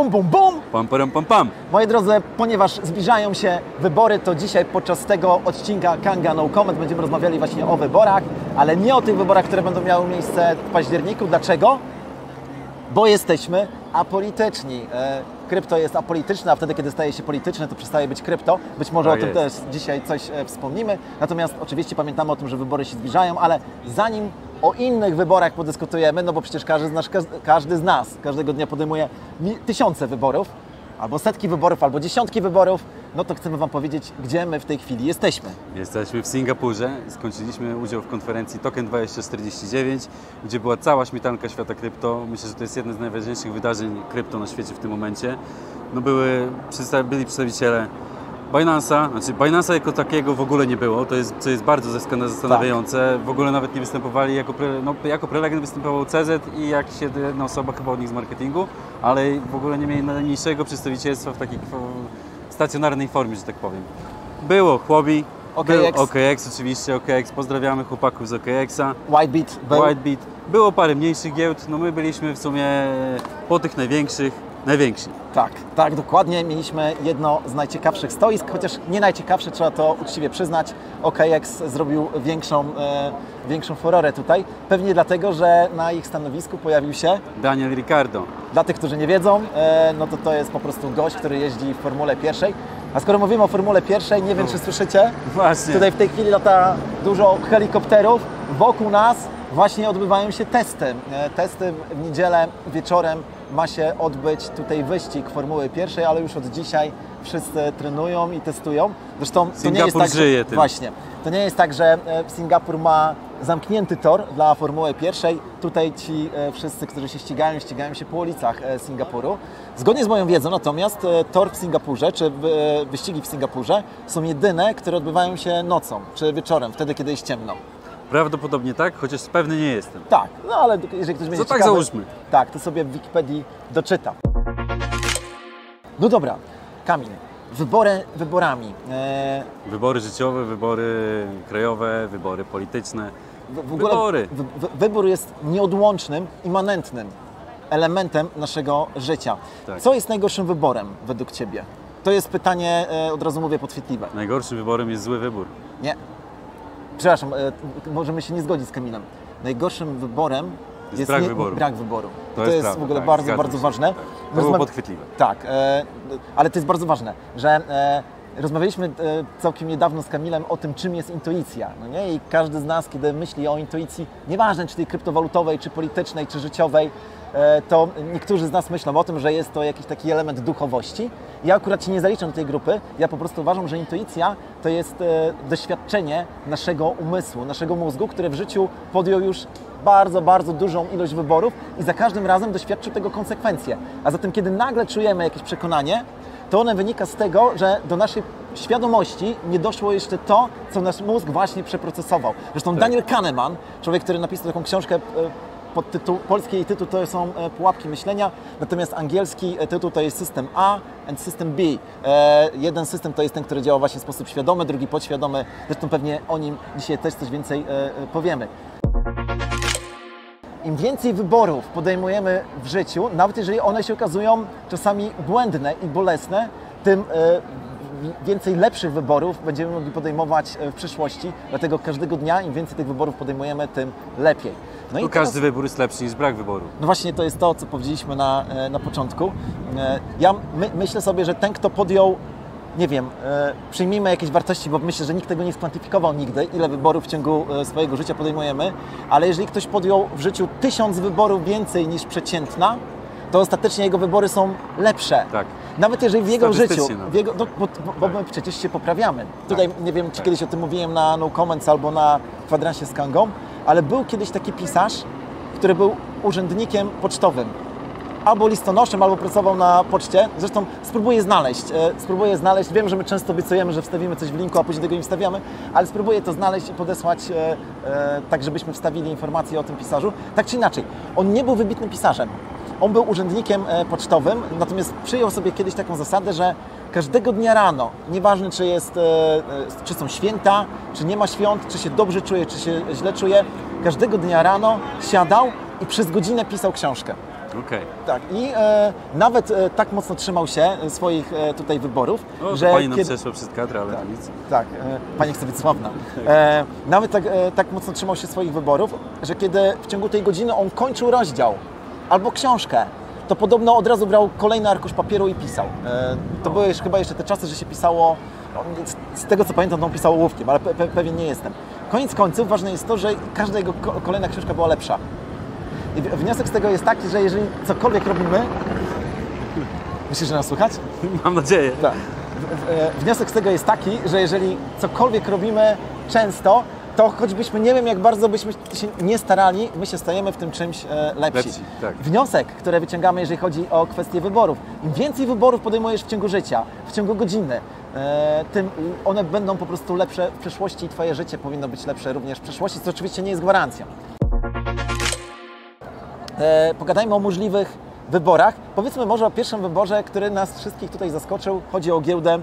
Bum, bum, bum! Pam, pam, pam, pam. Moi drodzy, ponieważ zbliżają się wybory, to dzisiaj podczas tego odcinka Kanga No Comment będziemy rozmawiali właśnie o wyborach, ale nie o tych wyborach, które będą miały miejsce w październiku. Dlaczego? Bo jesteśmy apolityczni. Krypto jest apolityczne, a wtedy, kiedy staje się polityczne, to przestaje być krypto. Być może Tak o tym jest. też dzisiaj coś wspomnimy. Natomiast oczywiście pamiętamy o tym, że wybory się zbliżają, ale zanim o innych wyborach podyskutujemy, no bo przecież każdy z nas każdego dnia podejmuje tysiące wyborów, albo setki wyborów, albo dziesiątki wyborów, no to chcemy Wam powiedzieć, gdzie my w tej chwili jesteśmy. Jesteśmy w Singapurze. Skończyliśmy udział w konferencji Token 2049, gdzie była cała śmietanka świata krypto. Myślę, że to jest jedno z najważniejszych wydarzeń krypto na świecie w tym momencie. No byli przedstawiciele Binance'a jako takiego w ogóle nie było, co jest bardzo zastanawiające. Tak. W ogóle nawet nie występowali, jako prelegent występował CZ i jakaś jedna osoba chyba od nich z marketingu, ale w ogóle nie mieli najmniejszego przedstawicielstwa w takiej stacjonarnej formie, że tak powiem. Było Huobi, był OKX oczywiście, OKX, pozdrawiamy chłopaków z OKX-a. Whitebit był. Whitebit. Było parę mniejszych giełd, no my byliśmy w sumie po tych najwięksi. Tak, dokładnie. Mieliśmy jedno z najciekawszych stoisk, chociaż nie najciekawsze, trzeba to uczciwie przyznać. OKX zrobił większą furorę tutaj. Pewnie dlatego, że na ich stanowisku pojawił się Daniel Ricciardo. Dla tych, którzy nie wiedzą, no to jest po prostu gość, który jeździ w Formule 1. A skoro mówimy o Formule 1, nie wiem, czy słyszycie? Właśnie. Tutaj w tej chwili lata dużo helikopterów. Wokół nas właśnie odbywają się testy. Testy w niedzielę wieczorem ma się odbyć tutaj wyścig Formuły 1, ale już od dzisiaj wszyscy trenują i testują. Zresztą to nie jest tak, żyje tym. Właśnie. To nie jest tak, że Singapur ma zamknięty tor dla Formuły 1. Tutaj ci wszyscy, którzy się ścigają się po ulicach Singapuru. Zgodnie z moją wiedzą natomiast tor w Singapurze, czy wyścigi w Singapurze są jedyne, które odbywają się nocą, czy wieczorem, wtedy, kiedy jest ciemno. Prawdopodobnie tak, chociaż pewny nie jestem. Tak, no ale jeżeli ktoś będzie ciekawy, załóżmy. Tak, to sobie w Wikipedii doczyta. No dobra, Kamil, wyborami. Wybory życiowe, wybory krajowe, wybory polityczne. W ogóle wybór jest nieodłącznym, immanentnym elementem naszego życia. Tak. Co jest najgorszym wyborem według Ciebie? To jest pytanie, od razu mówię, podchwytliwe. Najgorszym wyborem jest zły wybór. Nie. Przepraszam, możemy się nie zgodzić z Kamilem. Najgorszym wyborem jest brak wyboru. Brak wyboru. To jest jest prawda, w ogóle tak, bardzo ważne. Tak. To było podchwytliwe. Tak, ale to jest bardzo ważne, że rozmawialiśmy całkiem niedawno z Kamilem o tym, czym jest intuicja. No nie? I każdy z nas, kiedy myśli o intuicji, nieważne czy tej kryptowalutowej, czy politycznej, czy życiowej, to niektórzy z nas myślą o tym, że jest to jakiś taki element duchowości. Ja akurat się nie zaliczam do tej grupy. Ja po prostu uważam, że intuicja to jest doświadczenie naszego umysłu, naszego mózgu, który w życiu podjął już bardzo dużą ilość wyborów i za każdym razem doświadczył tego konsekwencje. A zatem, kiedy nagle czujemy jakieś przekonanie, to one wynika z tego, że do naszej świadomości nie doszło jeszcze to, co nasz mózg właśnie przeprocesował. Zresztą Tak. Daniel Kahneman, człowiek, który napisał taką książkę pod tytuł, polski jej tytuł to są Pułapki myślenia, natomiast angielski tytuł to jest System A and System B. Jeden system to jest ten, który działa właśnie w sposób świadomy, drugi podświadomy. Zresztą pewnie o nim dzisiaj też coś więcej powiemy. Im więcej wyborów podejmujemy w życiu, nawet jeżeli one się okazują czasami błędne i bolesne, tym więcej lepszych wyborów będziemy mogli podejmować w przyszłości. Dlatego każdego dnia im więcej tych wyborów podejmujemy, tym lepiej. No i każdy wybór jest lepszy niż brak wyboru. No właśnie to jest to, co powiedzieliśmy na początku. Myślę sobie, że ten, kto podjął, nie wiem, przyjmijmy jakieś wartości, bo myślę, że nikt tego nie skwantyfikował nigdy, ile wyborów w ciągu swojego życia podejmujemy, ale jeżeli ktoś podjął w życiu 1000 wyborów więcej niż przeciętna, to ostatecznie jego wybory są lepsze. Tak. Nawet jeżeli w jego życiu, bo tak. My przecież się poprawiamy. Tutaj nie wiem, czy kiedyś o tym mówiłem na No Comments albo na kwadransie z Kangą, ale był kiedyś taki pisarz, który był urzędnikiem pocztowym. Albo listonoszem, albo pracował na poczcie. Zresztą spróbuję znaleźć. Wiem, że my często obiecujemy, że wstawimy coś w linku, a później tego nie wstawiamy, ale spróbuję to znaleźć i podesłać tak, żebyśmy wstawili informacje o tym pisarzu. Tak czy inaczej, on nie był wybitnym pisarzem. On był urzędnikiem pocztowym, natomiast przyjął sobie kiedyś taką zasadę, że każdego dnia rano, nieważne czy są święta, czy nie ma świąt, czy się dobrze czuje, czy się źle czuje, każdego dnia rano siadał i przez godzinę pisał książkę. Okej. Tak, i nawet tak mocno trzymał się swoich tutaj wyborów, O, że pani nam przeszła przed kadrę, ale nic. Tak, pani chce być sławna. Nawet tak mocno trzymał się swoich wyborów, że kiedy w ciągu tej godziny on kończył rozdział albo książkę, to podobno od razu brał kolejny arkusz papieru i pisał. To były chyba jeszcze te czasy, że się pisało, no, z tego co pamiętam, to on pisał ołówkiem, ale pewien nie jestem. Koniec końców ważne jest to, że każda jego kolejna książka była lepsza. I wniosek z tego jest taki, że jeżeli cokolwiek robimy... Myślisz, że nas słychać? Mam nadzieję. Tak. Wniosek z tego jest taki, że jeżeli cokolwiek robimy często, to choćbyśmy nie wiem jak bardzo byśmy się nie starali, my się stajemy w tym czymś lepsi. Tak. Wniosek, który wyciągamy, jeżeli chodzi o kwestię wyborów. Im więcej wyborów podejmujesz w ciągu życia, w ciągu godziny, tym one będą po prostu lepsze w przyszłości i Twoje życie powinno być lepsze również w przyszłości, co oczywiście nie jest gwarancją. Pogadajmy o możliwych wyborach. Powiedzmy może o pierwszym wyborze, który nas wszystkich tutaj zaskoczył. Chodzi o giełdę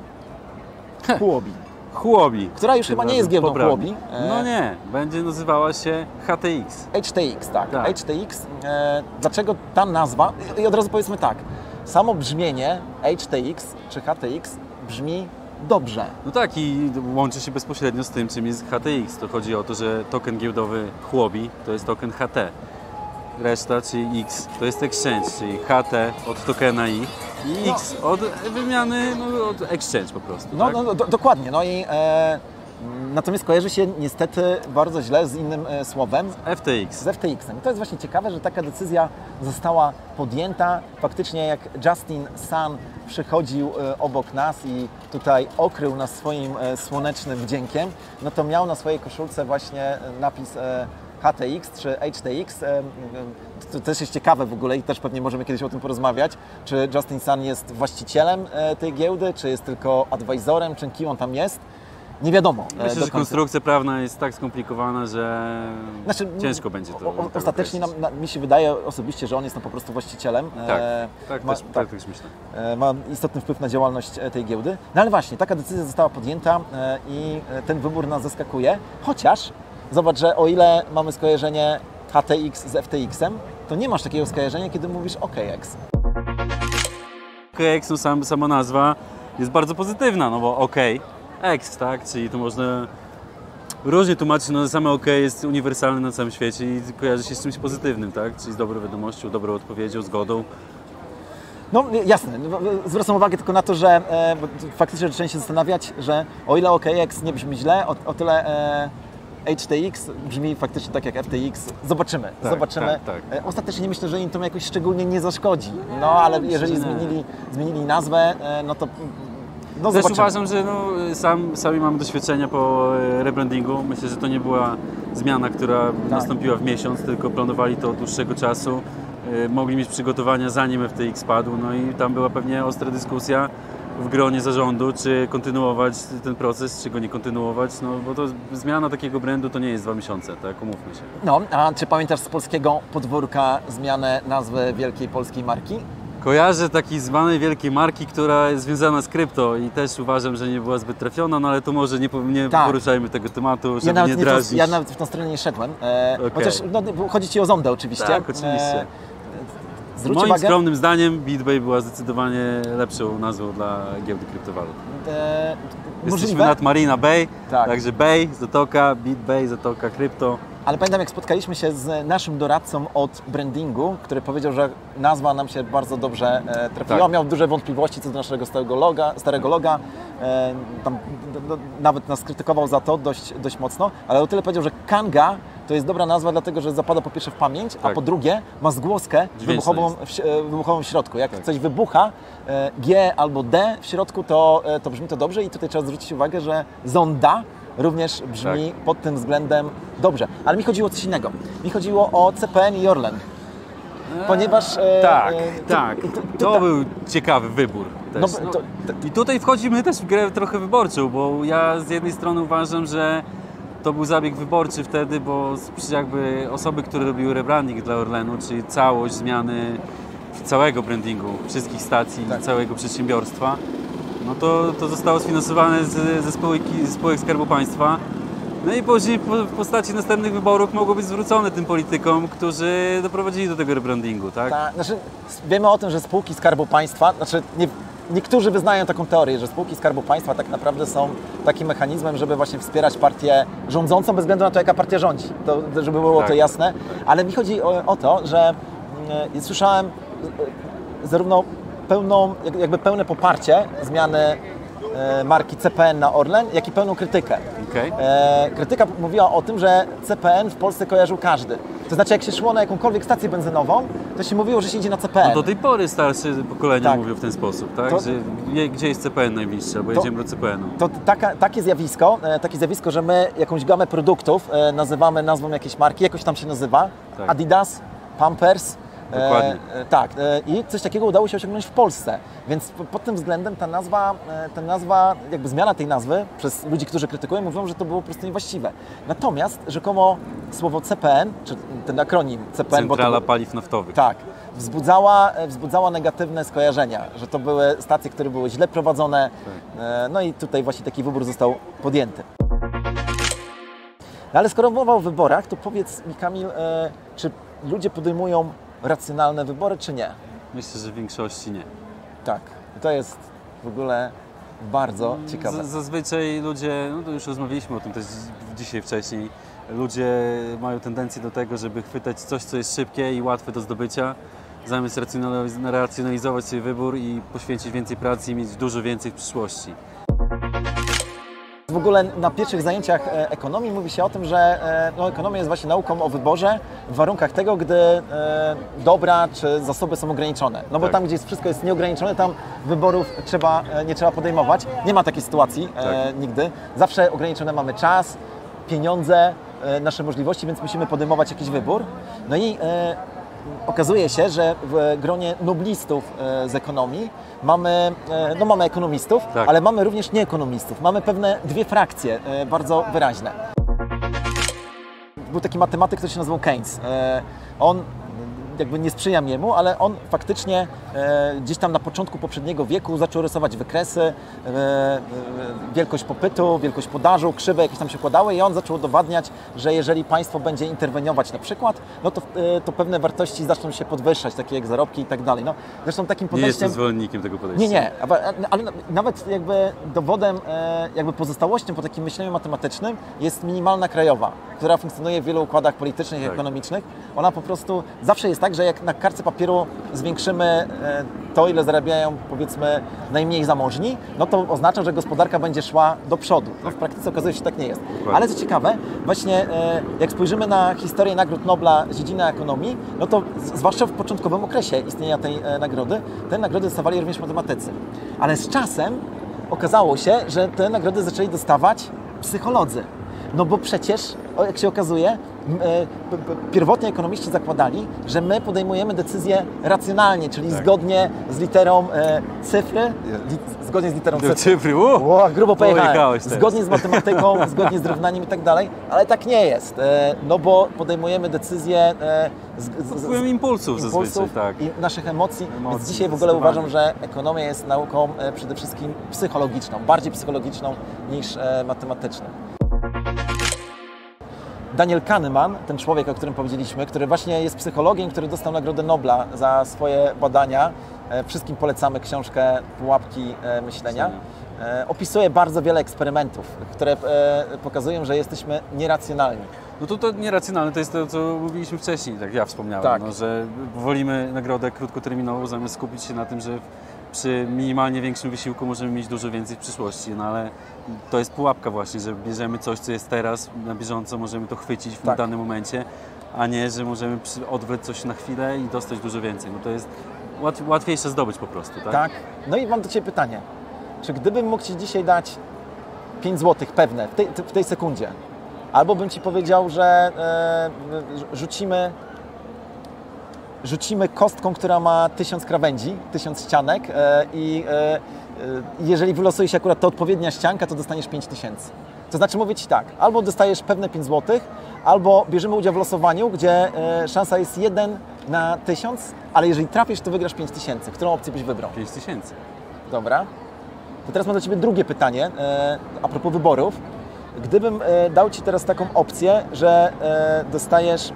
Huobi. Huobi. Która już chyba nie jest giełdą Huobi. No nie, będzie nazywała się HTX. HTX, tak. Tak. HTX. Dlaczego ta nazwa? I od razu powiedzmy tak. Samo brzmienie HTX czy HTX brzmi dobrze. No tak, i łączy się bezpośrednio z tym, czym jest HTX. To chodzi o to, że token giełdowy Huobi to jest token HT. Reszta, czyli X, to jest exchange, czyli HT od tokena I i X od wymiany, no, od exchange po prostu. No, tak? dokładnie. No i natomiast kojarzy się niestety bardzo źle z innym słowem. FTX. Z FTX-em. I to jest właśnie ciekawe, że taka decyzja została podjęta. Faktycznie jak Justin Sun przychodził obok nas i tutaj okrył nas swoim słonecznym wdziękiem, no to miał na swojej koszulce właśnie napis HTX czy HTX. To też jest ciekawe w ogóle i też pewnie możemy kiedyś o tym porozmawiać, czy Justin Sun jest właścicielem tej giełdy, czy jest tylko advisorem, czy kim on tam jest. Nie wiadomo. Myślę, że konstrukcja prawna jest tak skomplikowana, że ciężko będzie to. Ostatecznie mi się wydaje osobiście, że on jest tam po prostu właścicielem. Tak, też myślę. Ma istotny wpływ na działalność tej giełdy. No ale właśnie, taka decyzja została podjęta i ten wybór nas zaskakuje. Chociaż zobacz, że o ile mamy skojarzenie HTX z FTX-em, to nie masz takiego skojarzenia, kiedy mówisz OKX. OKX, no sama nazwa jest bardzo pozytywna, no bo OKX, tak? Czyli to można różnie tłumaczyć, no same OK jest uniwersalne na całym świecie i kojarzy się z czymś pozytywnym, tak? Czyli z dobrą wiadomością, dobrą odpowiedzią, zgodą. No jasne, zwracam uwagę tylko na to, że faktycznie zacząłem się zastanawiać, że o ile OKX nie brzmi źle, o tyle HTX brzmi faktycznie tak jak FTX. Zobaczymy. Tak. Ostatecznie myślę, że im to jakoś szczególnie nie zaszkodzi. No ale jeżeli zmienili nazwę, no to no, też zobaczymy. uważam, że sami mamy doświadczenia po rebrandingu. Myślę, że to nie była zmiana, która nastąpiła w miesiąc, tylko planowali to od dłuższego czasu. Mogli mieć przygotowania zanim FTX padł, no i tam była pewnie ostra dyskusja w gronie zarządu, czy kontynuować ten proces, czy go nie kontynuować, no bo to zmiana takiego brandu to nie jest 2 miesiące, tak, umówmy się. No, a czy pamiętasz z polskiego podwórka zmianę nazwy wielkiej polskiej marki? Kojarzę takiej zwanej wielkiej marki, która jest związana z krypto i też uważam, że nie była zbyt trafiona, no ale to może nie poruszajmy tego tematu, żeby nie drażnić. Ja nawet w tą stronę nie szedłem, chociaż chodzi Ci o Zondę oczywiście. Tak, oczywiście. Zwróć Moim skromnym zdaniem BitBay była zdecydowanie lepszą nazwą dla giełdy kryptowalut. Jesteśmy nad Marina Bay, także Bay, Zatoka, BitBay, Zatoka, krypto. Ale pamiętam, jak spotkaliśmy się z naszym doradcą od brandingu, który powiedział, że nazwa nam się bardzo dobrze trafiła. Tak. Miał duże wątpliwości co do naszego starego loga. Tam nawet nas krytykował za to dość mocno, ale o tyle powiedział, że Kanga to jest dobra nazwa, dlatego że zapada po pierwsze w pamięć, a po drugie ma zgłoskę wybuchową w środku. Jak coś wybucha, G albo D w środku, to brzmi to dobrze i tutaj trzeba zwrócić uwagę, że Zonda również brzmi pod tym względem dobrze. Ale mi chodziło o coś innego. Mi chodziło o CPN i Orlen. Ponieważ... To był ciekawy wybór też. I tutaj wchodzimy też w grę trochę wyborczą, bo ja z jednej strony uważam, że to był zabieg wyborczy wtedy, bo jakby osoby, które robiły rebranding dla Orlenu, czyli całość zmiany całego brandingu, wszystkich stacji, całego przedsiębiorstwa, no to zostało sfinansowane ze spółek Skarbu Państwa. No i później w postaci następnych wyborów mogło być zwrócone tym politykom, którzy doprowadzili do tego rebrandingu, tak? Znaczy, wiemy o tym, że spółki Skarbu Państwa, niektórzy wyznają taką teorię, że spółki Skarbu Państwa tak naprawdę są takim mechanizmem, żeby właśnie wspierać partię rządzącą, bez względu na to, jaka partia rządzi, to, żeby było to jasne. Ale mi chodzi o to, że słyszałem zarówno pełne poparcie zmiany marki CPN na Orlen, jak i pełną krytykę. Okay. Krytyka mówiła o tym, że CPN w Polsce kojarzył każdy. To znaczy, jak się szło na jakąkolwiek stację benzynową, to się mówiło, że się idzie na CPN. No do tej pory starsze pokolenia mówią w ten sposób, tak? Że gdzie jest CPN najbliższy, bo jedziemy do CPN-u. To takie zjawisko, że my jakąś gamę produktów nazywamy nazwą jakiejś marki, jakoś tam się nazywa, tak. Adidas, Pampers. Dokładnie. I coś takiego udało się osiągnąć w Polsce, więc pod tym względem ta nazwa, jakby zmiana tej nazwy przez ludzi, którzy krytykują, mówią, że to było po prostu niewłaściwe. Natomiast rzekomo słowo CPN, czy ten akronim CPN, Centrala Paliw Naftowych. Tak, wzbudzała negatywne skojarzenia, że to były stacje, które były źle prowadzone, tak. No i tutaj właśnie taki wybór został podjęty. No ale skoro mowa o wyborach, to powiedz mi, Kamil, czy ludzie podejmują racjonalne wybory, czy nie? Myślę, że w większości nie. Tak. To jest w ogóle bardzo ciekawe. Zazwyczaj ludzie, no to już rozmawialiśmy o tym też dzisiaj wcześniej, ludzie mają tendencję do tego, żeby chwytać coś, co jest szybkie i łatwe do zdobycia, zamiast racjonalizować sobie wybór i poświęcić więcej pracy i mieć dużo więcej w przyszłości. W ogóle na pierwszych zajęciach ekonomii mówi się o tym, że ekonomia jest właśnie nauką o wyborze w warunkach tego, gdy dobra czy zasoby są ograniczone. No bo tak. Tam, gdzie wszystko jest nieograniczone, tam wyborów nie trzeba podejmować. Nie ma takiej sytuacji nigdy. Zawsze ograniczone mamy czas, pieniądze, nasze możliwości, więc musimy podejmować jakiś wybór. No i okazuje się, że w gronie noblistów z ekonomii mamy ekonomistów, tak. Ale mamy również nieekonomistów. Mamy pewne dwie frakcje bardzo wyraźne. Był taki matematyk, który się nazywał Keynes. On jakby nie sprzyjam jemu, ale on faktycznie gdzieś tam na początku poprzedniego wieku zaczął rysować wykresy, wielkość popytu, wielkość podażu, krzywe jakieś tam się układały i on zaczął udowadniać, że jeżeli państwo będzie interweniować na przykład, no to pewne wartości zaczną się podwyższać, takie jak zarobki i tak dalej. No, zresztą takim podejściem... Nie jestem zwolennikiem tego podejścia. Nie, ale nawet jakby dowodem, jakby pozostałością po takim myśleniu matematycznym jest minimalna krajowa, która funkcjonuje w wielu układach politycznych i ekonomicznych. Ona po prostu zawsze jest tak, że jak na kartce papieru zwiększymy to, ile zarabiają, powiedzmy, najmniej zamożni, no to oznacza, że gospodarka będzie szła do przodu. No w praktyce okazuje się, że tak nie jest. Ale co ciekawe, właśnie jak spojrzymy na historię Nagród Nobla z dziedziny ekonomii, no to zwłaszcza w początkowym okresie istnienia tej nagrody, te nagrody dostawali również matematycy. Ale z czasem okazało się, że te nagrody zaczęli dostawać psycholodzy. No bo przecież, jak się okazuje, pierwotnie ekonomiści zakładali, że my podejmujemy decyzje racjonalnie, czyli zgodnie z literą cyfry, zgodnie z literą cyfry. Grubo pojechałem. Zgodnie z matematyką, zgodnie z równaniem i tak dalej, ale tak nie jest, no bo podejmujemy decyzje z impulsów zazwyczaj, tak. I naszych emocji, więc dzisiaj w ogóle uważam, że ekonomia jest nauką przede wszystkim psychologiczną, bardziej psychologiczną niż matematyczną. Daniel Kahneman, ten człowiek, o którym powiedzieliśmy, który właśnie jest psychologiem, który dostał Nagrodę Nobla za swoje badania. Wszystkim polecamy książkę Pułapki myślenia. Opisuje bardzo wiele eksperymentów, które pokazują, że jesteśmy nieracjonalni. No to nieracjonalne to jest to, co mówiliśmy wcześniej, tak ja wspomniałem, tak. No, że wolimy nagrodę krótkoterminową, zamiast skupić się na tym, że przy minimalnie większym wysiłku możemy mieć dużo więcej w przyszłości, no ale to jest pułapka właśnie, że bierzemy coś, co jest teraz, na bieżąco możemy to chwycić w danym momencie, a nie, że możemy odwlec coś na chwilę i dostać dużo więcej. No to jest łatwiejsze zdobyć po prostu, tak? Tak. No i mam do Ciebie pytanie. Czy gdybym mógł Ci dzisiaj dać 5 zł pewne w tej sekundzie, albo bym Ci powiedział, że rzucimy kostką, która ma 1000 krawędzi, 1000 ścianek i jeżeli wylosuje się akurat ta odpowiednia ścianka, to dostaniesz 5000. To znaczy mówię Ci tak, albo dostajesz pewne 5 zł, albo bierzemy udział w losowaniu, gdzie szansa jest 1 na 1000, ale jeżeli trafisz, to wygrasz 5000. Którą opcję byś wybrał? 5000. Dobra. To teraz mam do Ciebie drugie pytanie a propos wyborów. gdybym dał Ci teraz taką opcję, że dostajesz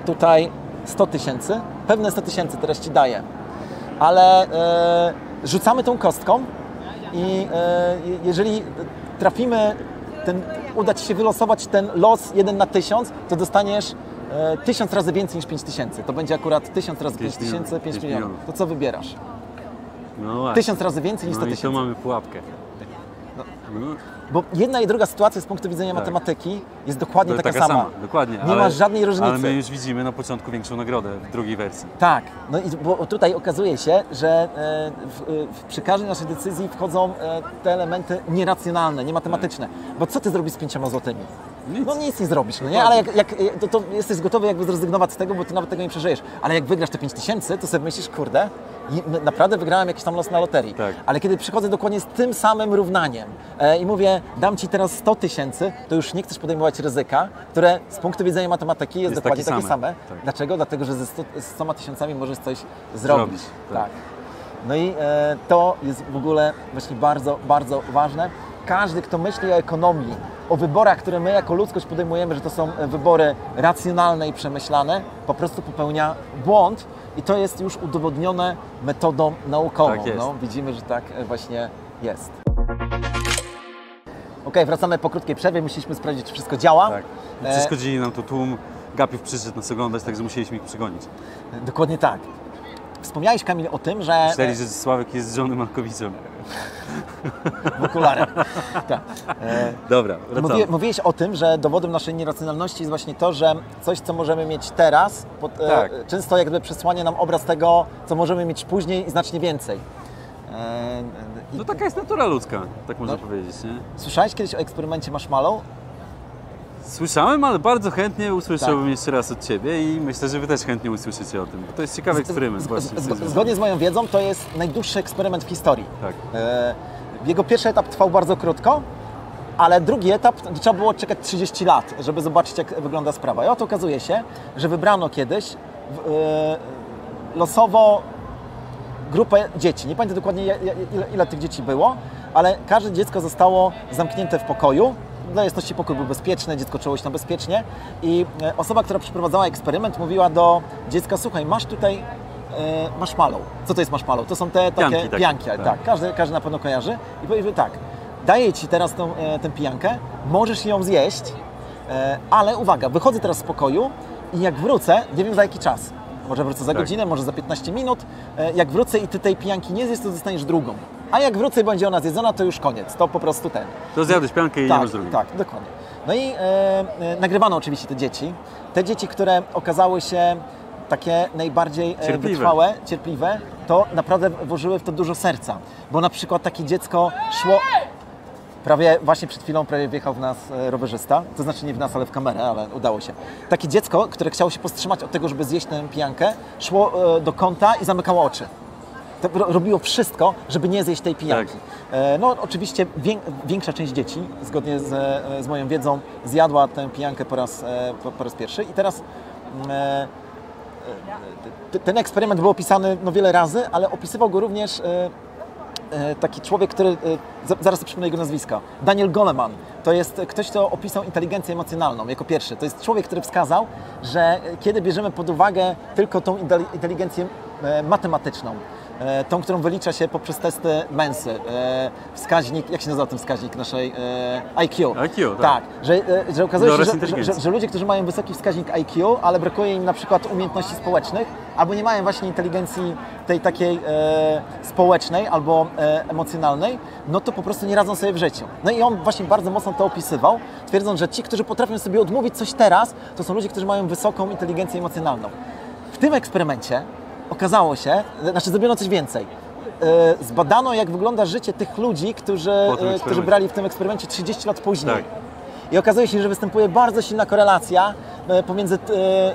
tutaj 100 000, pewne 100 000 teraz Ci daję, ale rzucamy tą kostką i jeżeli trafimy, uda Ci się wylosować ten los 1 na 1000, to dostaniesz 1000 razy więcej niż 5000. To będzie akurat 1000 razy 5000, 5 milionów. To co wybierasz? No właśnie. 1000 razy więcej niż 100 000. I tu mamy pułapkę. No. Bo jedna i druga sytuacja z punktu widzenia matematyki jest dokładnie taka sama. Dokładnie. Nie ma żadnej różnicy. Ale my już widzimy na początku większą nagrodę w drugiej wersji. Tak, no i bo tutaj okazuje się, że przy każdej naszej decyzji wchodzą te elementy nieracjonalne, niematematyczne. Bo co Ty zrobisz z 5 złotymi? Nic. No nic nie zrobisz, no nie? Ale to jesteś gotowy jakby zrezygnować z tego, bo Ty nawet tego nie przeżyjesz. Ale jak wygrasz te 5000, to sobie myślisz, kurde, naprawdę wygrałem jakiś tam los na loterii. Tak. Ale kiedy przychodzę dokładnie z tym samym równaniem i mówię, dam Ci teraz 100 000, to już nie chcesz podejmować ryzyka, które z punktu widzenia matematyki jest dokładnie takie same. Tak. Dlaczego? Dlatego, że ze 100 000 możesz coś zrobić. Tak. No i to jest w ogóle właśnie bardzo, bardzo ważne. Każdy, kto myśli o ekonomii, o wyborach, które my jako ludzkość podejmujemy, że to są wybory racjonalne i przemyślane, po prostu popełnia błąd i to jest już udowodnione metodą naukową. Tak jest. No, widzimy, że tak właśnie jest. Ok, wracamy po krótkiej przerwie, musieliśmy sprawdzić, czy wszystko działa. Tak. Przeszkodzili nam tu tłum, Gapiów przyszedł nas oglądać, także musieliśmy ich przegonić. Dokładnie tak. Wspomniałeś, Kamil, o tym, że... Myśleli, że Sławek jest żony Malkowiczem. W okularach. Tak. Dobra, wracamy. Mówiłeś o tym, że dowodem naszej nieracjonalności jest właśnie to, że coś, co możemy mieć teraz, często jakby przesłania nam obraz tego, co możemy mieć później i znacznie więcej. No taka jest natura ludzka, tak można powiedzieć, nie? Słyszałeś kiedyś o eksperymencie Marshmallow? Słyszałem, ale bardzo chętnie usłyszałbym jeszcze raz od Ciebie i myślę, że Wy też chętnie usłyszycie o tym. To jest ciekawy eksperyment właśnie. Zgodnie z moją wiedzą to jest najdłuższy eksperyment w historii. Tak. Jego pierwszy etap trwał bardzo krótko, ale drugi etap trzeba było czekać 30 lat, żeby zobaczyć, jak wygląda sprawa. I oto okazuje się, że wybrano kiedyś losowo grupę dzieci. Nie pamiętam dokładnie, ile tych dzieci było, ale każde dziecko zostało zamknięte w pokoju. Dla jasności pokój był bezpieczny, dziecko czuło się tam bezpiecznie i osoba, która przeprowadzała eksperyment, mówiła do dziecka: słuchaj, masz tutaj marshmallow. Co to jest marshmallow? To są te takie pianki. Tak. Każdy na pewno kojarzy. I powiedział tak, daję Ci teraz tę pijankę, możesz ją zjeść, ale uwaga, wychodzę teraz z pokoju i jak wrócę, nie wiem za jaki czas, może wrócę za godzinę, może za 15 minut, jak wrócę i Ty tej pijanki nie zjesz, to dostaniesz drugą. A jak wrócę i będzie ona zjedzona, to już koniec, to po prostu ten. To zjadłeś piankę i nie masz drugiej. Tak, dokładnie. No i nagrywano oczywiście te dzieci. Te dzieci, które okazały się takie najbardziej wytrwałe, cierpliwe, to naprawdę włożyły w to dużo serca. Bo na przykład takie dziecko szło... Właśnie przed chwilą wjechał w nas rowerzysta, to znaczy nie w nas, ale w kamerę, ale udało się. Takie dziecko, które chciało się powstrzymać od tego, żeby zjeść tę pijankę, szło do kąta i zamykało oczy. To robiło wszystko, żeby nie zjeść tej pijanki. Tak. No oczywiście większa część dzieci, zgodnie z moją wiedzą, zjadła tę pijankę po raz pierwszy i teraz ten eksperyment był opisany wiele razy, ale opisywał go również taki człowiek, który, zaraz sobie przypomnę jego nazwisko, Daniel Goleman. To jest ktoś, kto opisał inteligencję emocjonalną jako pierwszy. To jest człowiek, który wskazał, że kiedy bierzemy pod uwagę tylko tą inteligencję matematyczną, tą, którą wylicza się poprzez testy Mensy, wskaźnik, jak się nazywa ten wskaźnik naszej IQ? IQ, tak. Że okazuje się, że ludzie, którzy mają wysoki wskaźnik IQ, ale brakuje im na przykład umiejętności społecznych, albo nie mają właśnie inteligencji tej takiej społecznej albo emocjonalnej, no to po prostu nie radzą sobie w życiu. No i on właśnie bardzo mocno to opisywał, twierdząc, że ci, którzy potrafią sobie odmówić coś teraz, to są ludzie, którzy mają wysoką inteligencję emocjonalną. W tym eksperymencie okazało się, zrobiono coś więcej. Zbadano, jak wygląda życie tych ludzi, którzy brali w tym eksperymencie 30 lat później. Tak. I okazuje się, że występuje bardzo silna korelacja pomiędzy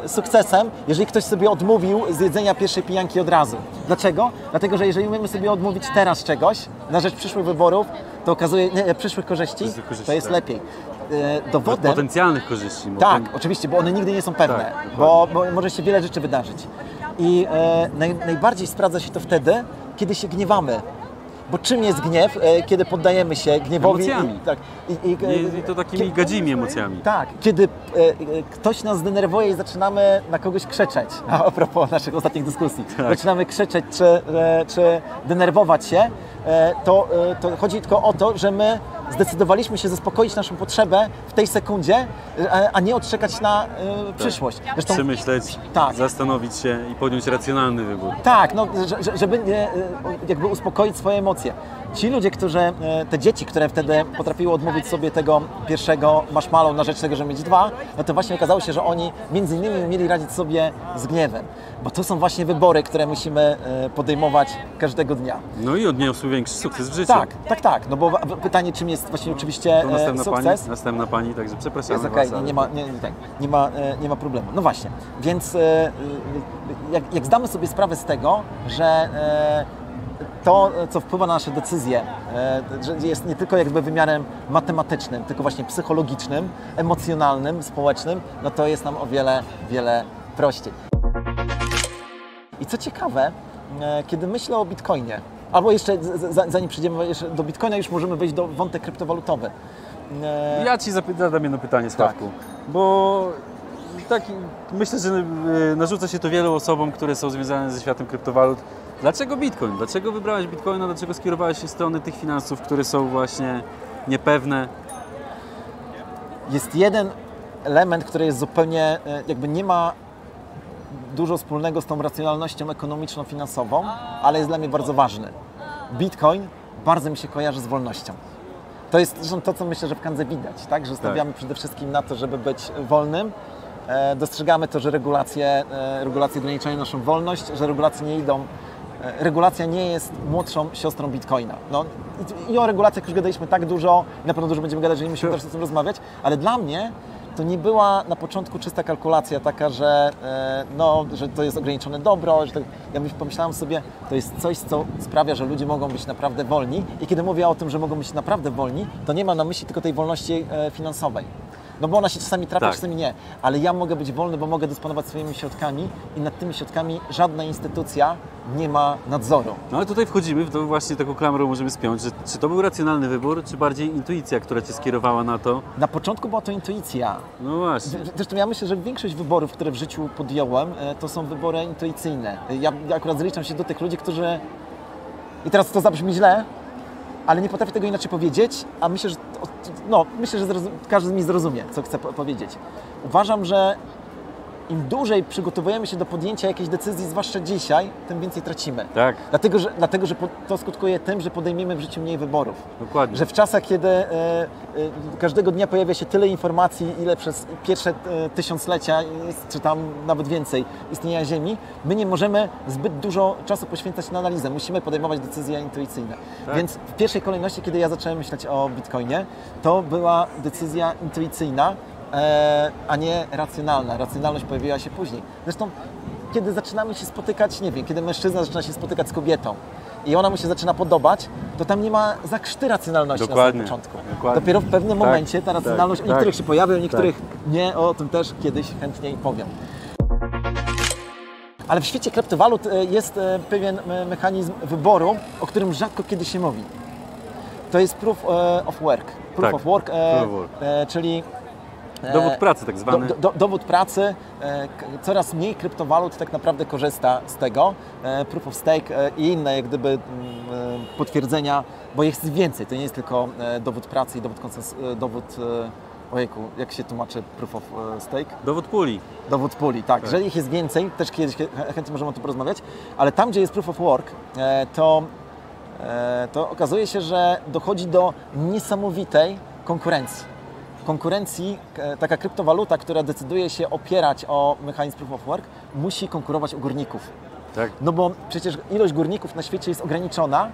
sukcesem, jeżeli ktoś sobie odmówił zjedzenia pierwszej pijanki od razu. Dlaczego? Dlatego, że jeżeli umiemy sobie odmówić teraz czegoś na rzecz przyszłych wyborów, to przyszłych korzyści, to jest lepiej. Dowodem... Potencjalnych korzyści. Tak, oczywiście, bo one nigdy nie są pewne, tak, bo może się wiele rzeczy wydarzyć. I najbardziej sprawdza się to wtedy, kiedy się gniewamy. Bo czym jest gniew, kiedy poddajemy się gniewowi? Emocjami. Tak, I to takimi gadzimi emocjami. tak, kiedy ktoś nas zdenerwuje i zaczynamy na kogoś krzyczeć, a propos naszych ostatnich dyskusji, zaczynamy krzyczeć czy denerwować się, to chodzi tylko o to, że my zdecydowaliśmy się zaspokoić naszą potrzebę w tej sekundzie, a nie odczekać na przyszłość. Zresztą, Przemyśleć, tak. zastanowić się i podjąć racjonalny wybór. Tak, no, żeby jakby uspokoić swoje emocje. Ci ludzie, te dzieci, które wtedy potrafiły odmówić sobie tego pierwszego marshmallow na rzecz tego, żeby mieć dwa, no to właśnie okazało się, że oni między innymi umieli radzić sobie z gniewem. Bo to są właśnie wybory, które musimy podejmować każdego dnia. No i odniosły większy sukces w życiu. Tak. No bo pytanie, czym jest właśnie oczywiście To sukces? następna pani, także przepraszamy Jest okej, was, nie ma problemu. No właśnie, więc jak zdamy sobie sprawę z tego, że to, co wpływa na nasze decyzje, że jest nie tylko jakby wymiarem matematycznym, tylko właśnie psychologicznym, emocjonalnym, społecznym, no to jest nam o wiele prościej. I co ciekawe, kiedy myślę o Bitcoinie, albo jeszcze zanim przejdziemy jeszcze do Bitcoina, już możemy wejść do wątek kryptowalutowy. Ja Ci zadam jedno pytanie, Sławku, bo myślę, że narzuca się to wielu osobom, które są związane ze światem kryptowalut. Dlaczego Bitcoin? Dlaczego wybrałeś Bitcoina? Dlaczego skierowałeś się w stronę tych finansów, które są właśnie niepewne? Jest jeden element, który jest zupełnie, jakby nie ma dużo wspólnego z tą racjonalnością ekonomiczną, finansową, ale jest dla mnie bardzo ważny. Bitcoin bardzo mi się kojarzy z wolnością. To jest zresztą to, co myślę, że w Kandze widać, tak? Że stawiamy przede wszystkim na to, żeby być wolnym. Dostrzegamy to, że regulacje ograniczają naszą wolność, że regulacja nie jest młodszą siostrą Bitcoina. No, i o regulacjach już gadaliśmy tak dużo, na pewno dużo będziemy gadać, że nie musimy też o tym rozmawiać, ale dla mnie to nie była na początku czysta kalkulacja taka, że to jest ograniczone dobro, że ja pomyślałem sobie, to jest coś, co sprawia, że ludzie mogą być naprawdę wolni i kiedy mówię o tym, że mogą być naprawdę wolni, to nie mam na myśli tylko tej wolności finansowej. No bo ona się czasami trafia, czasami nie. Ale ja mogę być wolny, bo mogę dysponować swoimi środkami i nad tymi środkami żadna instytucja nie ma nadzoru. No ale tutaj wchodzimy w to właśnie taką klamrą możemy spiąć, że czy to był racjonalny wybór, czy bardziej intuicja, która Cię skierowała na to? Na początku była to intuicja. No właśnie. Zresztą ja myślę, że większość wyborów, które w życiu podjąłem, to są wybory intuicyjne. Ja akurat zaliczam się do tych ludzi, którzy... I teraz to zabrzmi źle, ale nie potrafię tego inaczej powiedzieć, a myślę, że każdy z nich zrozumie, co chcę powiedzieć. Uważam, że im dłużej przygotowujemy się do podjęcia jakiejś decyzji, zwłaszcza dzisiaj, tym więcej tracimy. Tak. Dlatego, że to skutkuje tym, że podejmiemy w życiu mniej wyborów. Dokładnie. Że w czasach, kiedy każdego dnia pojawia się tyle informacji, ile przez pierwsze tysiąclecia, czy tam nawet więcej istnienia Ziemi, my nie możemy zbyt dużo czasu poświęcać na analizę. Musimy podejmować decyzje intuicyjne. Tak. Więc w pierwszej kolejności, kiedy ja zacząłem myśleć o Bitcoinie, to była decyzja intuicyjna, a nie racjonalna. Racjonalność pojawiła się później. Zresztą, kiedy zaczynamy się spotykać, nie wiem, kiedy mężczyzna zaczyna się spotykać z kobietą i ona mu się zaczyna podobać, to tam nie ma za krzty racjonalności na samym początku. Dokładnie. Dopiero w pewnym momencie ta racjonalność u niektórych się pojawia, u niektórych nie. O tym też kiedyś chętniej powiem. Ale w świecie kryptowalut jest pewien mechanizm wyboru, o którym rzadko kiedy się mówi. To jest proof of work. Proof of work, czyli dowód pracy tak zwany. Dowód pracy. Coraz mniej kryptowalut tak naprawdę korzysta z tego. Proof of stake i inne jak gdyby potwierdzenia, bo jest więcej. To nie jest tylko dowód pracy i dowód ojejku, jak się tłumaczy proof of stake? Dowód puli. Dowód puli, tak. Jeżeli ich jest więcej, też kiedyś chętnie możemy o tym porozmawiać, ale tam, gdzie jest proof of work, to okazuje się, że dochodzi do niesamowitej konkurencji, taka kryptowaluta, która decyduje się opierać o mechanizm proof of work, musi konkurować u górników. Tak. No bo przecież ilość górników na świecie jest ograniczona.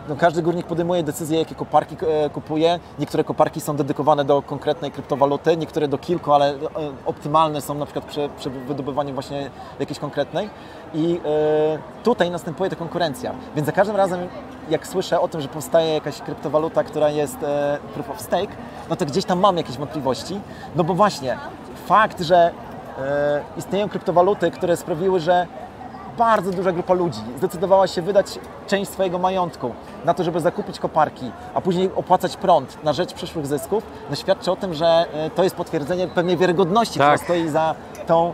No, każdy górnik podejmuje decyzję, jakie koparki kupuje. Niektóre koparki są dedykowane do konkretnej kryptowaluty, niektóre do kilku, ale optymalne są na przykład przy wydobywaniu właśnie jakiejś konkretnej. I tutaj następuje ta konkurencja. Więc za każdym razem, jak słyszę o tym, że powstaje jakaś kryptowaluta, która jest proof of stake, no to gdzieś tam mam jakieś wątpliwości. No bo właśnie fakt, że istnieją kryptowaluty, które sprawiły, że bardzo duża grupa ludzi zdecydowała się wydać część swojego majątku na to, żeby zakupić koparki, a później opłacać prąd na rzecz przyszłych zysków, no świadczy o tym, że to jest potwierdzenie pewnej wiarygodności, która stoi za tą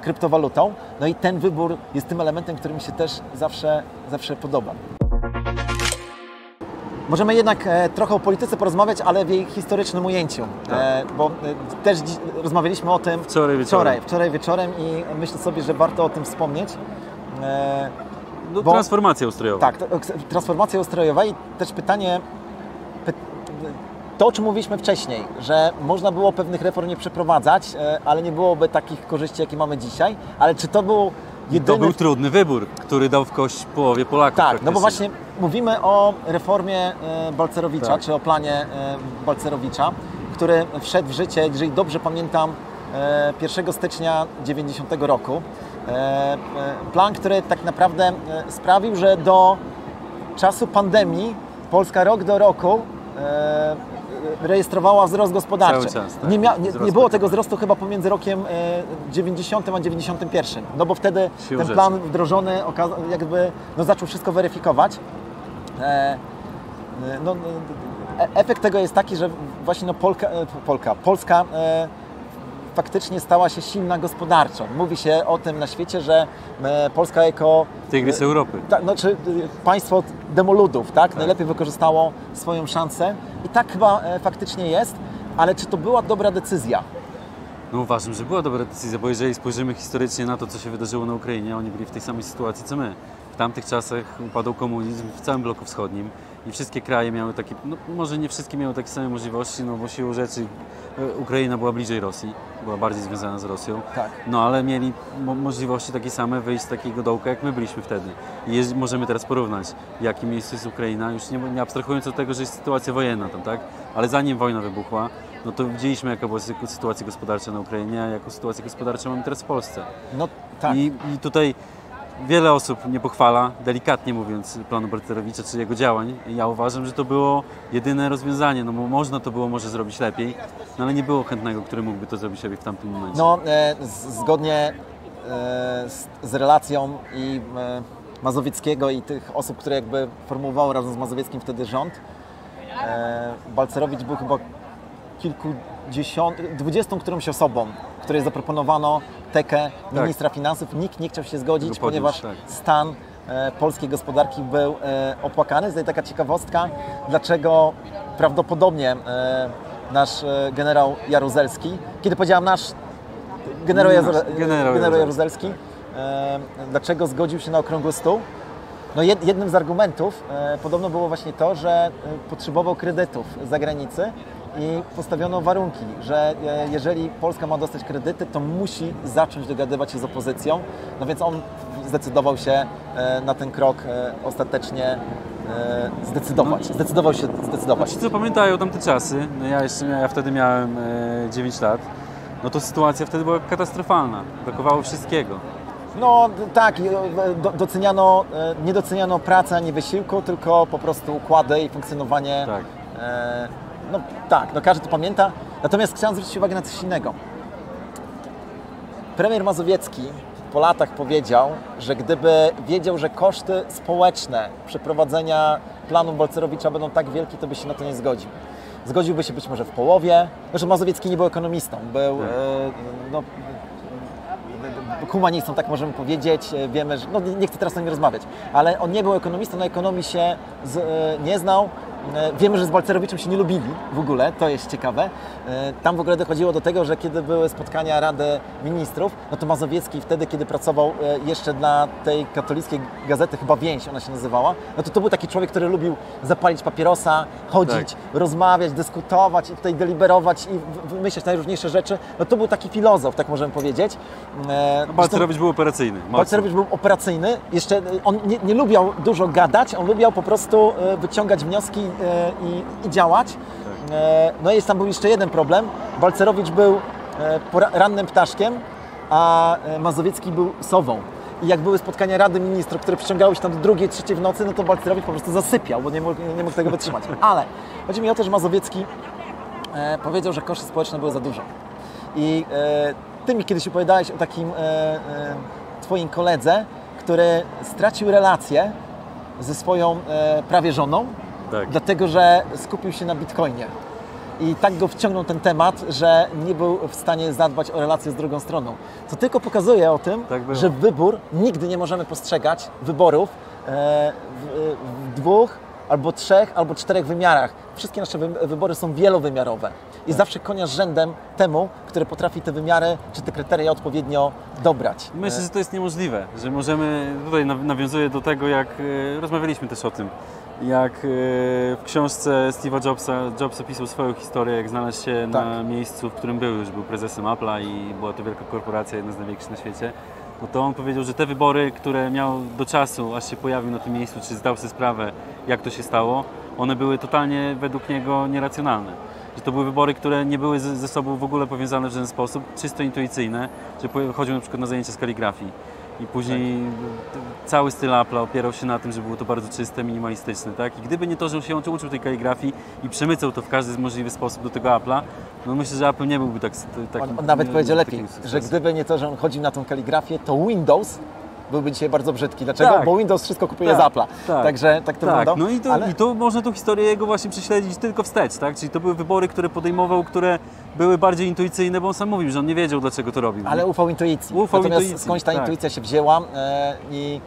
kryptowalutą. No i ten wybór jest tym elementem, który mi się też zawsze podoba. Możemy jednak trochę o polityce porozmawiać, ale w jej historycznym ujęciu, bo też rozmawialiśmy o tym wczoraj wieczorem i myślę sobie, że warto o tym wspomnieć. Transformacja ustrojowa. Tak, transformacja ustrojowa i też pytanie, to o czym mówiliśmy wcześniej, że można było pewnych reform nie przeprowadzać, ale nie byłoby takich korzyści, jakie mamy dzisiaj, ale czy to był jedyny... To był trudny wybór, który dał w kość połowie Polaków. Tak, no bo właśnie mówimy o reformie Balcerowicza, czy o planie Balcerowicza, który wszedł w życie, jeżeli dobrze pamiętam, 1 stycznia 90 roku. Plan, który tak naprawdę sprawił, że do czasu pandemii Polska rok do roku rejestrowała wzrost gospodarczy. Cały czas, tak. Nie było tego wzrostu chyba pomiędzy rokiem 90 a 91, no bo wtedy ten plan wdrożony jakby zaczął wszystko weryfikować. Efekt tego jest taki, że właśnie Polska faktycznie stała się silna gospodarczo. Mówi się o tym na świecie, że Polska jako... Tygrys Europy. Znaczy państwo demoludów, tak? Najlepiej wykorzystało swoją szansę i tak chyba faktycznie jest, ale czy to była dobra decyzja? No uważam, że była dobra decyzja, bo jeżeli spojrzymy historycznie na to, co się wydarzyło na Ukrainie, oni byli w tej samej sytuacji co my. W tamtych czasach upadał komunizm w całym bloku wschodnim i wszystkie kraje miały takie, no może nie wszystkie miały takie same możliwości, no bo siłą rzeczy Ukraina była bliżej Rosji, była bardziej związana z Rosją, tak. No ale mieli możliwości takie same wyjść z takiego dołka, jak my byliśmy wtedy. I możemy teraz porównać, w jakim miejscu jest Ukraina, już nie abstrahując od tego, że jest sytuacja wojenna tam, tak? Ale zanim wojna wybuchła, no to widzieliśmy, jaka była sytuacja gospodarcza na Ukrainie, a jaką sytuację gospodarczą mamy teraz w Polsce. No tak. I tutaj wiele osób nie pochwala, delikatnie mówiąc, planu Balcerowicza czy jego działań. Ja uważam, że to było jedyne rozwiązanie, no bo można to było może zrobić lepiej, no ale nie było chętnego, który mógłby to zrobić lepiej w tamtym momencie. No, zgodnie z relacją i Mazowieckiego i tych osób, które jakby formułowały razem z Mazowieckim wtedy rząd, Balcerowicz był chyba 20 którąś osobą, której zaproponowano tekę ministra finansów. Nikt nie chciał się zgodzić, ponieważ stan polskiej gospodarki był opłakany. Tutaj taka ciekawostka, dlaczego prawdopodobnie nasz generał Jaruzelski, kiedy powiedziałam generał Jaruzelski, dlaczego zgodził się na okrągły stół? No jednym z argumentów podobno było właśnie to, że potrzebował kredytów z zagranicy i postawiono warunki, że jeżeli Polska ma dostać kredyty, to musi zacząć dogadywać się z opozycją. No więc on zdecydował się na ten krok ostatecznie zdecydował się. Ci, co pamiętają tamte czasy, no ja wtedy miałem 9 lat, no to sytuacja wtedy była katastrofalna. Brakowało wszystkiego. No tak, nie doceniano pracy ani wysiłku, tylko po prostu układy i funkcjonowanie. Tak. No każdy to pamięta. Natomiast chciałem zwrócić uwagę na coś innego. Premier Mazowiecki po latach powiedział, że gdyby wiedział, że koszty społeczne przeprowadzenia planu Balcerowicza będą tak wielkie, to by się na to nie zgodził. Zgodziłby się być może w połowie. Zresztą Mazowiecki nie był ekonomistą, był humanistą, tak możemy powiedzieć. Wiemy, że nie chcę teraz o nim rozmawiać, ale on nie był ekonomistą, na ekonomii się nie znał. Wiemy, że z Balcerowiczem się nie lubili w ogóle, to jest ciekawe. Tam w ogóle dochodziło do tego, że kiedy były spotkania Rady Ministrów, no to Mazowiecki wtedy, kiedy pracował jeszcze dla tej katolickiej gazety, chyba Więź ona się nazywała, no to był taki człowiek, który lubił zapalić papierosa, chodzić, rozmawiać, dyskutować i tutaj deliberować i wymyślać najróżniejsze rzeczy. No to był taki filozof, tak możemy powiedzieć. Balcerowicz był operacyjny. Balcerowicz był operacyjny. Jeszcze on nie lubiał dużo gadać, on lubiał po prostu wyciągać wnioski i działać. No i tam był jeszcze jeden problem. Balcerowicz był rannym ptaszkiem, a Mazowiecki był sową. I jak były spotkania Rady Ministrów, które przyciągały się tam do 2, 3 w nocy, no to Balcerowicz po prostu zasypiał, bo nie mógł tego wytrzymać. Ale chodzi mi o to, że Mazowiecki powiedział, że koszty społeczne były za duże. I ty mi kiedyś opowiadałeś o takim Twoim koledze, który stracił relację ze swoją prawie żoną, Tak. dlatego że skupił się na Bitcoinie. I tak go wciągnął ten temat, że nie był w stanie zadbać o relację z drugą stroną. Co tylko pokazuje o tym, Tak było. że wybór, nigdy nie możemy postrzegać wyborów w dwóch, albo trzech, albo czterech wymiarach. Wszystkie nasze wybory są wielowymiarowe. I zawsze konia z rzędem temu, który potrafi te wymiary, czy te kryteria odpowiednio dobrać. Myślę, że to jest niemożliwe, że możemy, tutaj nawiązuję do tego, jak rozmawialiśmy też o tym, jak w książce Steve'a Jobs opisał swoją historię, jak znalazł się na miejscu, w którym był, już był prezesem Apple'a i była to wielka korporacja, jedna z największych na świecie. No to on powiedział, że te wybory, które miał do czasu, aż się pojawił na tym miejscu, czy zdał sobie sprawę, jak to się stało, one były totalnie według niego nieracjonalne. Że to były wybory, które nie były ze sobą w ogóle powiązane w żaden sposób, czysto intuicyjne, że chodził na przykład na zajęcia z kaligrafii. I później cały styl Apple'a opierał się na tym, że było to bardzo czyste, minimalistyczne. Tak? I gdyby nie to, że on się uczył tej kaligrafii i przemycał to w każdy możliwy sposób do tego Apple'a, no myślę, że Apple nie byłby tak... On nawet powiedział lepiej, że gdyby nie to, że on chodził na tą kaligrafię, to Windows byłby dzisiaj bardzo brzydki. Dlaczego? Tak. Bo Windows wszystko kupuje z Apple'a. Także tak to wygląda. No i to można tą historię jego właśnie prześledzić tylko wstecz, tak? Czyli to były wybory, które podejmował, które były bardziej intuicyjne, bo on sam mówił, że on nie wiedział, dlaczego to robił. Ale ufał intuicji. Natomiast skądś ta intuicja się wzięła i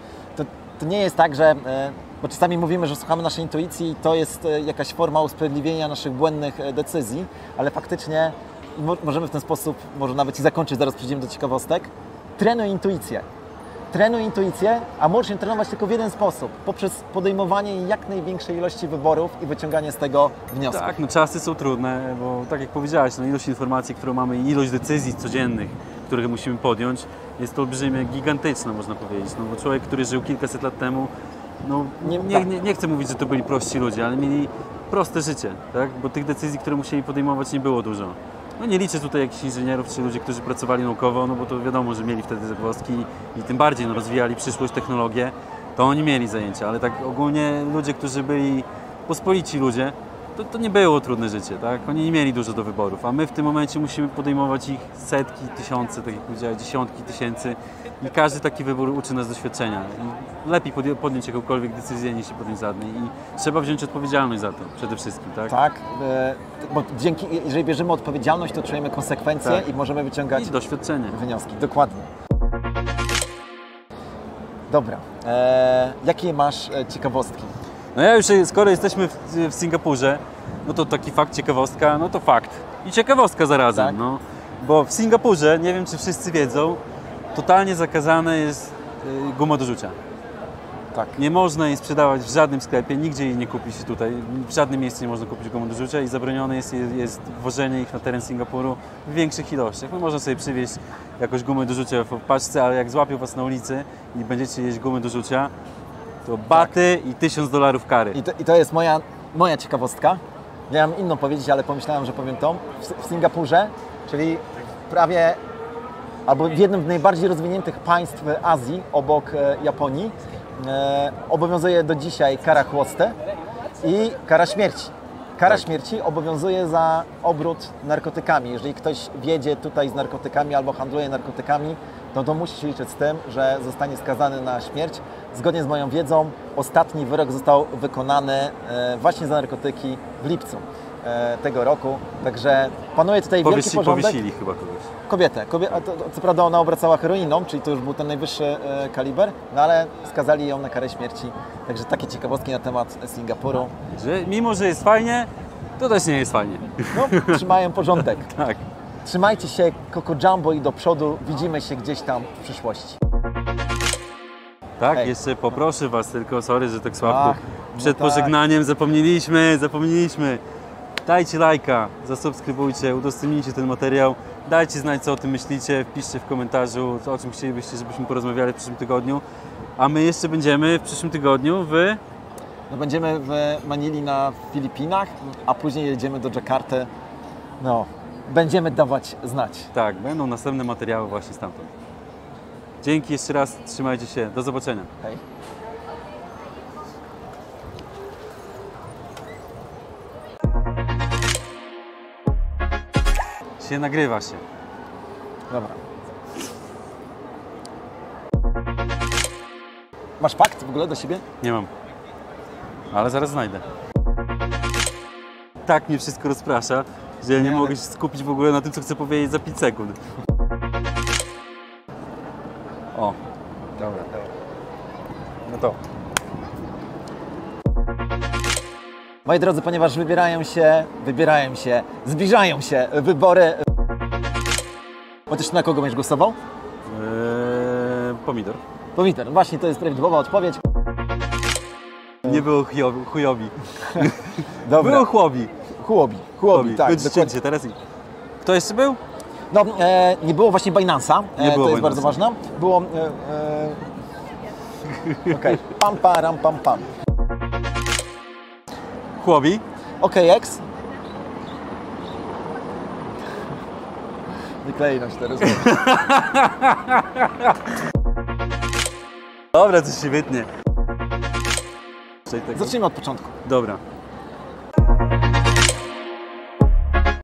to nie jest tak, że... Bo czasami mówimy, że słuchamy naszej intuicji i to jest jakaś forma usprawiedliwienia naszych błędnych decyzji, ale faktycznie możemy w ten sposób, może nawet i zakończyć, zaraz przejdziemy do ciekawostek. Trenuj intuicję. Trenuj intuicję, a możesz ją trenować tylko w jeden sposób, poprzez podejmowanie jak największej ilości wyborów i wyciąganie z tego wniosków. Tak, no czasy są trudne, bo tak jak powiedziałeś, no ilość informacji, którą mamy i ilość decyzji codziennych, które musimy podjąć, jest to olbrzymie, gigantyczna, można powiedzieć. No bo człowiek, który żył kilkaset lat temu, no nie chcę mówić, że to byli prości ludzie, ale mieli proste życie, tak? Bo tych decyzji, które musieli podejmować, nie było dużo. No nie liczę tutaj jakichś inżynierów czy ludzi, którzy pracowali naukowo, no bo to wiadomo, że mieli wtedy zagwozdki i tym bardziej rozwijali przyszłość, technologię, to oni mieli zajęcia, ale tak ogólnie ludzie, którzy byli pospolici ludzie, to nie było trudne życie, tak? Oni nie mieli dużo do wyborów, a my w tym momencie musimy podejmować ich setki, tysiące, tak jak powiedziałem, dziesiątki tysięcy i każdy taki wybór uczy nas doświadczenia. I lepiej podjąć jakąkolwiek decyzję niż się podjąć żadnej i trzeba wziąć odpowiedzialność za to przede wszystkim, tak? Tak, bo jeżeli bierzemy odpowiedzialność, to czujemy konsekwencje i możemy wyciągać i doświadczenie. Wnioski. Dokładnie. Dobra, jakie masz ciekawostki? No ja już, skoro jesteśmy w Singapurze, no to taki fakt, ciekawostka, no to fakt. I ciekawostka zarazem, tak? No. Bo w Singapurze, nie wiem czy wszyscy wiedzą, totalnie zakazane jest guma do rzucia. Tak. Nie można jej sprzedawać w żadnym sklepie, nigdzie jej nie kupi się tutaj, w żadnym miejscu nie można kupić gumy do rzucia i zabronione jest wożenie ich na teren Singapuru w większych ilościach. No, można sobie przywieźć jakąś gumę do rzucia w paczce, ale jak złapią was na ulicy i będziecie jeść gumy do rzucia, to baty i $1000 kary. I to jest moja ciekawostka. Miałem inną powiedzieć, ale pomyślałem, że powiem tą. W Singapurze, czyli prawie, albo w jednym z najbardziej rozwiniętych państw Azji, obok Japonii, obowiązuje do dzisiaj kara chłosty i kara śmierci. Kara śmierci obowiązuje za obrót narkotykami. Jeżeli ktoś wjedzie tutaj z narkotykami albo handluje narkotykami, to musi się liczyć z tym, że zostanie skazany na śmierć. Zgodnie z moją wiedzą, ostatni wyrok został wykonany właśnie za narkotyki w lipcu tego roku. Także panuje tutaj wielki porządek. Powiesili chyba kogoś. Kobietę. Co prawda ona obracała heroiną, czyli to już był ten najwyższy kaliber, no ale skazali ją na karę śmierci. Także takie ciekawostki na temat Singapuru. Że mimo, że jest fajnie, to też nie jest fajnie. No, trzymają porządek. Tak. Trzymajcie się Coco Jumbo i do przodu. Widzimy się gdzieś tam w przyszłości. Tak, jeszcze poproszę Was tylko, sorry, że tak słabo. Przed no pożegnaniem zapomnieliśmy. Dajcie lajka, zasubskrybujcie, udostępnijcie ten materiał. Dajcie znać, co o tym myślicie, wpiszcie w komentarzu, o czym chcielibyście, żebyśmy porozmawiali w przyszłym tygodniu. A my jeszcze będziemy w przyszłym tygodniu No będziemy w Manili na Filipinach, a później jedziemy do Dżakarty. No, będziemy dawać znać. Tak, będą następne materiały właśnie stamtąd. Dzięki jeszcze raz, trzymajcie się, do zobaczenia. Hej. Nagrywa się. Dobra. Masz pakt w ogóle do siebie? Nie mam. Ale zaraz znajdę. Tak mnie wszystko rozprasza, że ja nie mogę się skupić w ogóle na tym, co chcę powiedzieć za 5 sekund. O. Dobra. No to. Moi drodzy, ponieważ zbliżają się wybory. Chociaż na kogo będziesz głosował? Pomidor. Pomidor. Właśnie to jest prawidłowa odpowiedź. Nie było chujowi. Dobra. Było chłobi. Chłobi, tak. Kończycie się teraz. Kto jeszcze był? No, nie było właśnie Binance'a, Nie było to jest Binance'a. bardzo ważne. Było... Okej, pam, param, pam, pam. Chłobi. OKX. Nie klei nam się teraz. Dobra, to się wytnie. Zacznijmy od początku. Dobra.